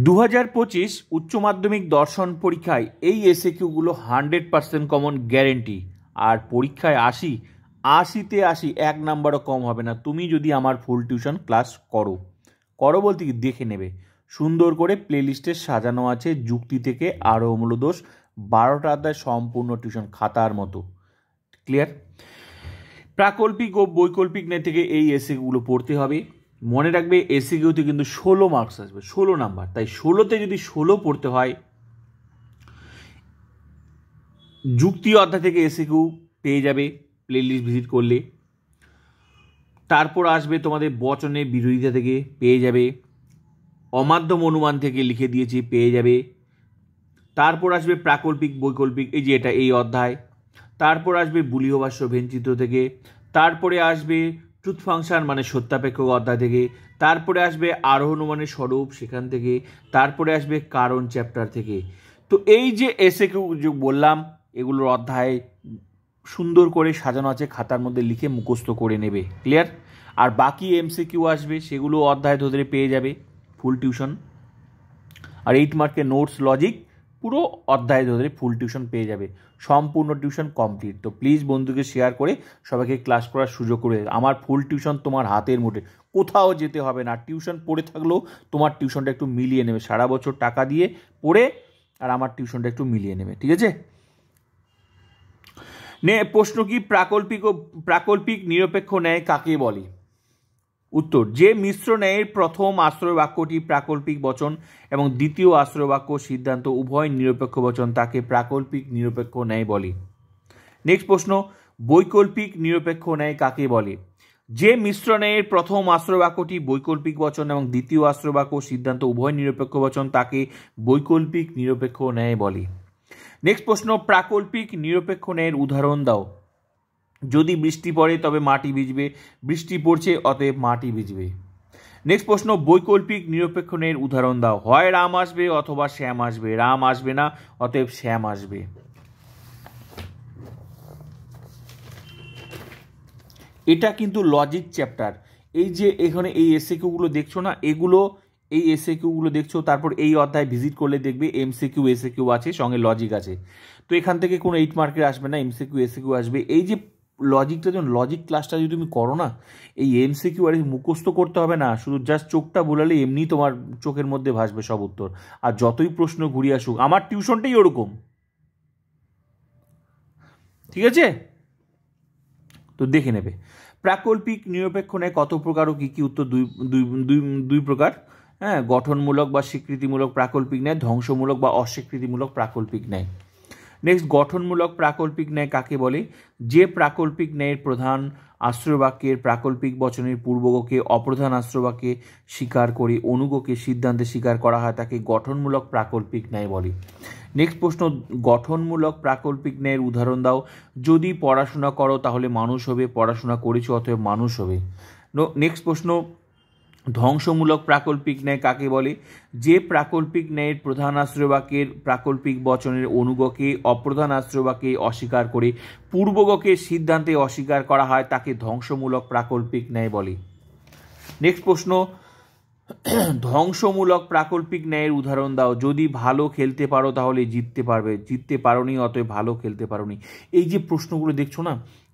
2025 উচ্চ মাধ্যমিক দর্শন পরীক্ষায় এই এসএকিউগুলো 100% কমন গ্যারেন্টি। আর পরীক্ষায় 80তে 80 এক নাম্বারও কম হবে না তুমি যদি আমার ফুল টিউশন ক্লাস করো বলতে কি দেখে নেবে। সুন্দর করে প্লেলিস্টে সাজানো আছে যুক্তি থেকে আরও মূলদোষ 12টা অধ্যায় সম্পূর্ণ টিউশন খাতার মতো। ক্লিয়ার? প্রাকল্পিক ও বৈকল্পিক ন্যায় থেকে এই এসএকিউগুলো পড়তে হবে। মনে রাখবে এসএকিউতে কিন্তু 16 মার্কস আসবে, 16 নাম্বার। তাই 16তে যদি 16 পড়তে হয়, যুক্তি অধ্যায় থেকে এসএকিউ পেয়ে যাবে প্লেলিস্ট ভিজিট করলে। তারপর আসবে তোমাদের বচনে বিরোধিতা থেকে পেয়ে যাবে, অমাধ্যম অনুমান থেকে লিখে দিয়েছি পেয়ে যাবে। তারপর আসবে প্রাকল্পিক বৈকল্পিক, এই যে এটা এই অধ্যায়। তারপর আসবে বুলীয় ভাষ্য ভেনচিত্র থেকে। তারপরে আসবে ট্রুথ ফাংশন মানে সত্যাপেক্ষক অধ্যায় থেকে। তারপরে আসবে আরোহণ অনুমানের স্বরূপ সেখান থেকে। তারপরে আসবে কারণ চ্যাপ্টার থেকে। তো এই যে এসএকিউ যে বললাম এগুলোর অধ্যায় সুন্দর করে সাজানো আছে, খাতার মধ্যে লিখে মুখস্থ করে নেবে। ক্লিয়ার? আর বাকি এমসিকিউ আসবে সেগুলো অধ্যায় ধরে পেয়ে যাবে ফুল টিউশন। আর 8 মার্কের নোটস লজিক পুরো অধ্যায় ধরে ফুল টিউশন পেয়ে যাবে, সম্পূর্ণ টিউশন কমপ্লিট। তো প্লিজ বন্ধুকে শেয়ার করে সবাইকে ক্লাস করার সুযোগ করে। আমার ফুল টিউশন তোমার হাতের মুঠে, কোথাও যেতে হবে না। টিউশন পড়ে থাকলেও তোমার টিউশনটা একটু মিলিয়ে নেবে, সারা বছর টাকা দিয়ে পড়ে আর আমার টিউশনটা একটু মিলিয়ে নেবে। ঠিক আছে? প্রশ্ন কি, প্রাকল্পিক নিরপেক্ষ ন্যায় কাকে বলে? উত্তর, যে মিশ্র ন্যায়ের প্রথম আশ্রয় বাক্যটি প্রাকল্পিক বচন এবং দ্বিতীয় আশ্রয় বাক্য সিদ্ধান্ত উভয় নিরপেক্ষ বচন তাকে প্রাকল্পিক নিরপেক্ষ ন্যায় বলে। নেক্সট প্রশ্ন, বৈকল্পিক নিরপেক্ষ ন্যায় কাকে বলে? যে মিশ্র ন্যায়ের প্রথম আশ্রয় বাক্যটি বৈকল্পিক বচন এবং দ্বিতীয় আশ্রয় বাক্য সিদ্ধান্ত উভয় নিরপেক্ষ বচন তাকে বৈকল্পিক নিরপেক্ষ ন্যায় বলে। নেক্সট প্রশ্ন, প্রাকল্পিক নিরপেক্ষ ন্যায়ের উদাহরণ দাও। যদি বৃষ্টি পড়ে তবে মাটি ভিজবে, বৃষ্টি পড়ছে অতএব মাটি ভিজবে। নেক্সট প্রশ্ন, বৈকল্পিক নিরপেক্ষ ন্যায়ের উদাহরণ দাও। হয় রাম আসবে অথবা শ্যাম আসবে, রাম আসবে না অতএব শ্যাম আসবে। এটা কিন্তু লজিক চ্যাপ্টার। এই যে এখানে এই এসএকিউগুলো দেখছো না, এই এসএকিউগুলো দেখছো, তারপর এই অধ্যায় ভিজিট করলে দেখবে এমসিকিউ এসএকিউ আছে, সঙ্গে লজিক আছে। তো এখান থেকে কোনো 8 মার্কের আসবে না, এমসিকিউ এসএকিউ আসবে। এই যে লজিকটা, যখন লজিক ক্লাসটা যদি তুমি করো না, এই এমসিকিউ আর মুখস্থ করতে হবে না, শুধু জাস্ট চোখটা বোলালে এমনি তোমার চোখের মধ্যে ভাসবে সব উত্তর। আর যতই প্রশ্ন ঘুরিয়ে আসুক, আমার টিউশনটাই ওরকম। ঠিক আছে? তো দেখে নেবে। প্রাকল্পিক নিরপেক্ষ ন্যায় কত প্রকার ও কী কী? উত্তর দুই প্রকার। হ্যাঁ, গঠনমূলক বা স্বীকৃতিমূলক প্রাকল্পিক ন্যায়, ধ্বংসমূলক বা অস্বীকৃতিমূলক প্রাকল্পিক ন্যায়। নেক্সট, গঠনমূলক প্রাকল্পিক ন্যায় কাকে বলে? যে প্রাকল্পিক ন্যায়ের প্রধান আশ্রয়বাক্যের প্রাকল্পিক বচনের পূর্বগকে অপ্রধান আশ্রয়বাক্যে স্বীকার করে অনুগকে সিদ্ধান্তে স্বীকার করা হয় তাকে গঠনমূলক প্রাকল্পিক ন্যায় বলে। নেক্সট প্রশ্ন, গঠনমূলক প্রাকল্পিক ন্যায়ের উদাহরণ দাও। যদি পড়াশোনা করো তাহলে মানুষ হবে, পড়াশোনা করেছো অতএব মানুষ হবে। নেক্সট প্রশ্ন, ধ্বংসমূলক প্রাকল্পিক ন্যায় কাকে বলে? যে প্রাকল্পিক ন্যায়ের প্রধান আশ্রয়বাক্যের প্রাকল্পিক বচনের অনুগকে অপ্রধান আশ্রয়বাক্যে অস্বীকার করে পূর্বগকে সিদ্ধান্তে অস্বীকার করা হয় তাকে ধ্বংসমূলক প্রাকল্পিক ন্যায় বলে। নেক্সট প্রশ্ন, ধ্বংসমূলক প্রাকল্পিক ন্যায়ের উদাহরণ দাও। যদি ভালো খেলতে পারো তাহলে জিততে পারবে, জিততে পারোনি অতএব ভালো খেলতে পারোনি। এই যে প্রশ্নগুলো দেখছো না,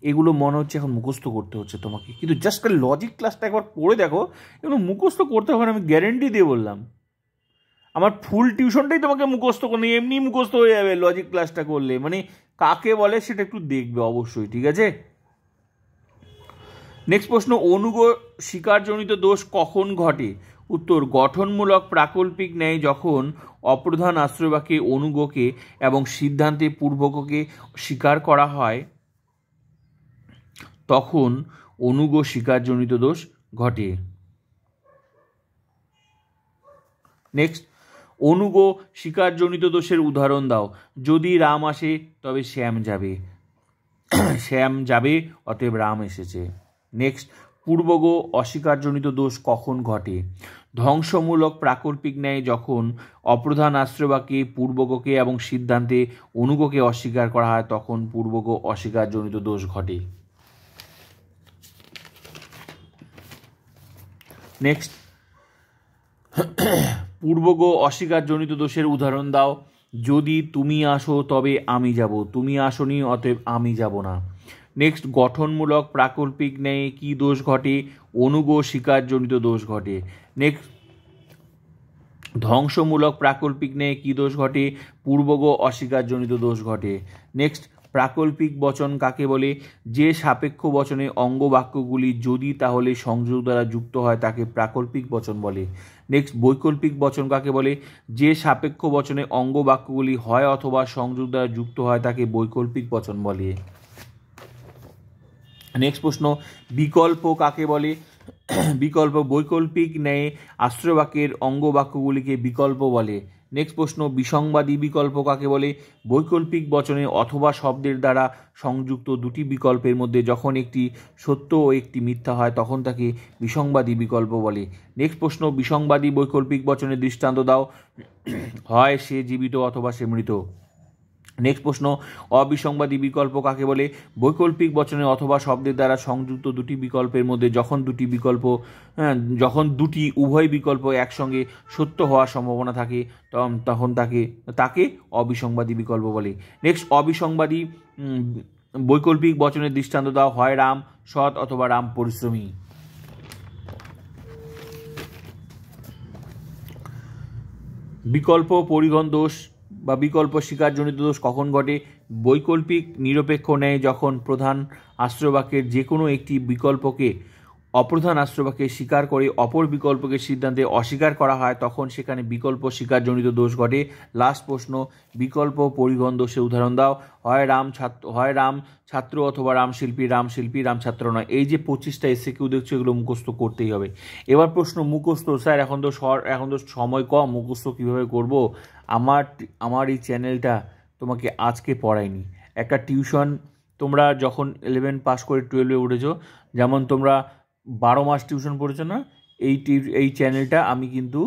এগুলো মনে হচ্ছে এখন মুখস্থ করতে হচ্ছে তোমাকে, কিন্তু জাস্ট লজিক ক্লাসটা একবার পড়ে দেখো, এগুলো মুখস্থ করতে হবে না, আমি গ্যারেন্টি দিয়ে বললাম। আমার ফুল টিউশনটাই তোমাকে মুখস্থ করলে এমনি মুখস্থ হয়ে যাবে লজিক ক্লাসটা করলে। মানে কাকে বলে সেটা একটু দেখবে অবশ্যই। ঠিক আছে? নেক্সট প্রশ্ন, অনুগ স্বীকারজনিত দোষ কখন ঘটে? উত্তর, গঠনমূলক প্রাকল্পিক ন্যায় যখন অপ্রধান আশ্রয়বাক্যে অনুগকে এবং সিদ্ধান্তে পূর্বককে স্বীকার করা হয় তখন অনুগ স্বীকারজনিত দোষ ঘটে। নেক্সট, অনুগ স্বীকারজনিত দোষের উদাহরণ দাও। যদি রাম আসে তবে শ্যাম যাবে, শ্যাম যাবে অতএব রাম এসেছে। নেক্সট, পূর্বগ অস্বীকারজনিত দোষ কখন ঘটে? ধ্বংসমূলক প্রাকল্পিক ন্যায় যখন অপ্রধান আশ্রয়বাক্যে পূর্বগকে এবং সিদ্ধান্তে অনুগকে অস্বীকার করা হয় তখন পূর্বগ অস্বীকারজনিত দোষ ঘটে। নেক্সট, পূর্বগো অস্বীকারজনিত দোষের উদাহরণ দাও। যদি তুমি আসো তবে আমি যাব, তুমি আসোনি অতএব আমি যাব না। নেক্সট, গঠনমূলক প্রাকল্পিক ন্যায়ে কি দোষ ঘটে? অনুগো স্বীকারজনিত দোষ ঘটে। নেক্সট, ধ্বংসমূলক প্রাকল্পিক ন্যায়ে কি দোষ ঘটে? পূর্বগো অস্বীকারজনিত দোষ ঘটে। নেক্সট, প্রাকল্পিক বচন কাকে বলে? যে সাপেক্ষ বচনে অঙ্গ বাক্যগুলি যদি তাহলে সংযোগ দ্বারা যুক্ত হয় তাকে প্রাকল্পিক বচন বলে। নেক্সট, বৈকল্পিক বচন কাকে বলে? যে সাপেক্ষ বচনে অঙ্গ বাক্যগুলি হয় অথবা সংযোগ দ্বারা যুক্ত হয় তাকে বৈকল্পিক বচন বলে। নেক্সট প্রশ্ন, বিকল্প কাকে বলে? বিকল্প বৈকল্পিক ন্যায়ে আশ্রয় বাক্যের অঙ্গ বাক্যগুলিকে বিকল্প বলে। নেক্সট প্রশ্ন, বিসংবাদী বিকল্প কাকে বলে? বৈকল্পিক বচনে অথবা শব্দের দ্বারা সংযুক্ত দুটি বিকল্পের মধ্যে যখন একটি সত্য ও একটি মিথ্যা হয় তখন তাকে বিসংবাদী বিকল্প বলে। নেক্সট প্রশ্ন, বিসংবাদী বৈকল্পিক বচনের দৃষ্টান্ত দাও। হয় সে জীবিত অথবা সে মৃত। নেক্সট প্রশ্ন, অবিসংবাদী বিকল্প কাকে বলে? বৈকল্পিক বচনে অথবা শব্দের দ্বারা সংযুক্ত দুটি বিকল্পের মধ্যে যখন দুটি উভয় বিকল্প একসঙ্গে সত্য হওয়ার সম্ভাবনা থাকে তখন তাকে অবিসংবাদী বিকল্প বলে। নেক্সট, অবিসংবাদী বৈকল্পিক বচনের দৃষ্টান্ত দাও। হয় রাম সৎ অথবা রাম পরিশ্রমী। বিকল্প পরিগণ দোষ বা বিকল্প স্বীকারজনিত দোষ কখন ঘটে? বৈকল্পিক নিরপেক্ষ ন্যায় যখন প্রধান আশ্রয়বাক্যের যে কোনো একটি বিকল্পকে অপ্রধান আশ্রয়বাক্যে স্বীকার করে অপর বিকল্পকে সিদ্ধান্তে অস্বীকার করা হয় তখন সেখানে বিকল্প স্বীকারজনিত দোষ ঘটে। লাস্ট প্রশ্ন, বিকল্প পরিগণ দোষের উদাহরণ দাও। হয় রাম ছাত্র অথবা রাম শিল্পী রাম ছাত্র নয়। এই যে 25টা এসএকিউ দেখছো এগুলো মুখস্থ করতেই হবে। এবার প্রশ্ন, মুখস্থ স্যার এখন তো সময় কম, মুখস্থ কীভাবে করব? আমার এই চ্যানেলটা তোমাকে আজকে পড়ায়নি। একটা টিউশন তোমরা যখন 11 পাস করে 12-এ উঠেছো, যেমন তোমরা 12 মাস টিউশন পড়েছো না, এই চ্যানেলটা আমি কিন্তু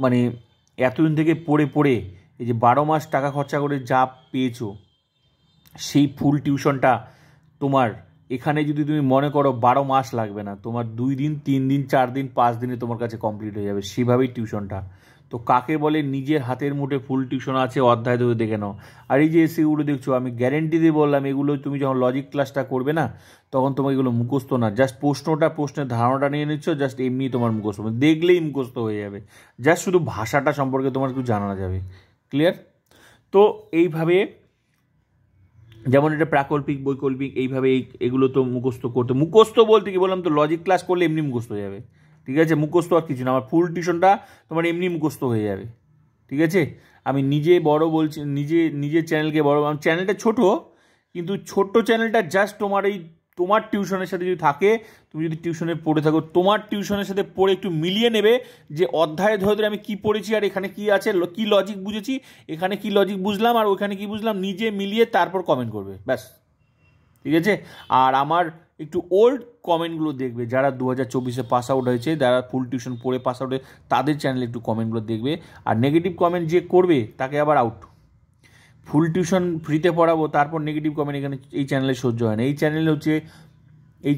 মানে এতদিন থেকে পড়ে এই যে 12 মাস টাকা খরচা করে যা পেয়েছো সেই ফুল টিউশনটা তোমার এখানে যদি তুমি মনে করো 12 মাস লাগবে না, তোমার 2 দিন 3 দিন 4 দিন 5 দিনে তোমার কাছে কমপ্লিট হয়ে যাবে, সেভাবেই টিউশনটা। তো কাকে বলে নিজের হাতের মুঠে ফুল টিউশন আছে, অধ্যায় ধরে দেখে নাও। আর এই যে এগুলো দেখছো আমি গ্যারেন্টি দিয়ে বললাম, এগুলো তুমি যখন লজিক ক্লাসটা করবে না তখন তোমার এগুলো মুখস্থ না, জাস্ট প্রশ্নের ধারণাটা নিয়ে নিচ্ছ, জাস্ট এমনি তোমার মুখস্থ দেখলেই মুখস্থ হয়ে যাবে, জাস্ট শুধু ভাষাটা সম্পর্কে তোমার একটু জানা যাবে। ক্লিয়ার? তো এইভাবে যেমন এটা প্রাকল্পিক বৈকল্পিক এইভাবে এগুলো তো মুখস্থ বলতে কি বললাম, তো লজিক ক্লাস করলে এমনি মুখস্থ হয়ে যাবে। ঠিক আছে, মুখস্থ আর কিছু না, আমার ফুল টিউশনটা তোমার এমনি মুখস্থ হয়ে যাবে। ঠিক আছে, আমি নিজে বড় বলছি, নিজের চ্যানেলকে বড়, আমার চ্যানেলটা ছোট, কিন্তু ছোট্ট চ্যানেলটা জাস্ট তোমার টিউশনের সাথে যদি থাকে, তুমি যদি টিউশনে পড়ে থাকো, তোমার টিউশনের সাথে পড়ে একটু মিলিয়ে নেবে যে অধ্যায়ে ধরে আমি কি পড়েছি আর এখানে কি আছে, কি লজিক বুঝেছি, এখানে কি লজিক বুঝলাম আর ওখানে কি বুঝলাম, নিজে মিলিয়ে তারপর কমেন্ট করবে, ব্যাস। ঠিক আছে, আর আমার একটু ওল্ড কমেন্টগুলো দেখবে, যারা 2024-এ পাস আউট হয়েছে, যারা ফুল টিউশন পড়ে পাস আউট হয়ে তাদের চ্যানেলে একটু কমেন্টগুলো দেখবে। আর নেগেটিভ কমেন্ট যে করবে তাকে আবার আউট। ফুল টিউশন ফ্রিতে পড়াবো, তারপর নেগেটিভ কমেন্ট এখানে এই চ্যানেলে সহ্য হয় না। এই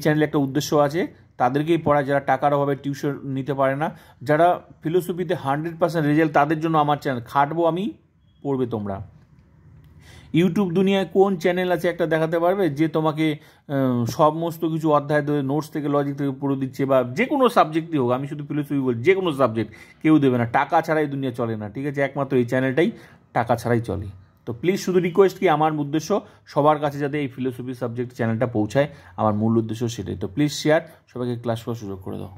চ্যানেলে একটা উদ্দেশ্য আছে, তাদেরকেই পড়ায় যারা টাকার অভাবে টিউশন নিতে পারে না, যারা ফিলোসফিতে 100% রেজাল্ট, তাদের জন্য আমার চ্যানেল। খাটবো আমি, পড়বে তোমরা। ইউটিউব দুনিয়ায় কোন চ্যানেল আছে একটা দেখাতে পারবে যে তোমাকে সমস্ত কিছু অধ্যায় ধরে নোটস থেকে লজিক থেকে পড়ে দিচ্ছে, বা যে কোনো সাবজেক্টই হোক, আমি শুধু ফিলোসফি বলি, যে কোনো সাবজেক্ট কেউ দেবে না, টাকা ছাড়াই দুনিয়া চলে না। ঠিক আছে, একমাত্র এই চ্যানেলটাই টাকা ছাড়াই চলে। তো প্লিজ শুধু রিকোয়েস্ট কি, আমার উদ্দেশ্য সবার কাছে যাতে এই ফিলোসফি সাবজেক্ট চ্যানেলটা পৌঁছায়, আমার মূল উদ্দেশ্য সেটাই। তো প্লিজ শেয়ার, সবাইকে ক্লাস করার সুযোগ করে দাও।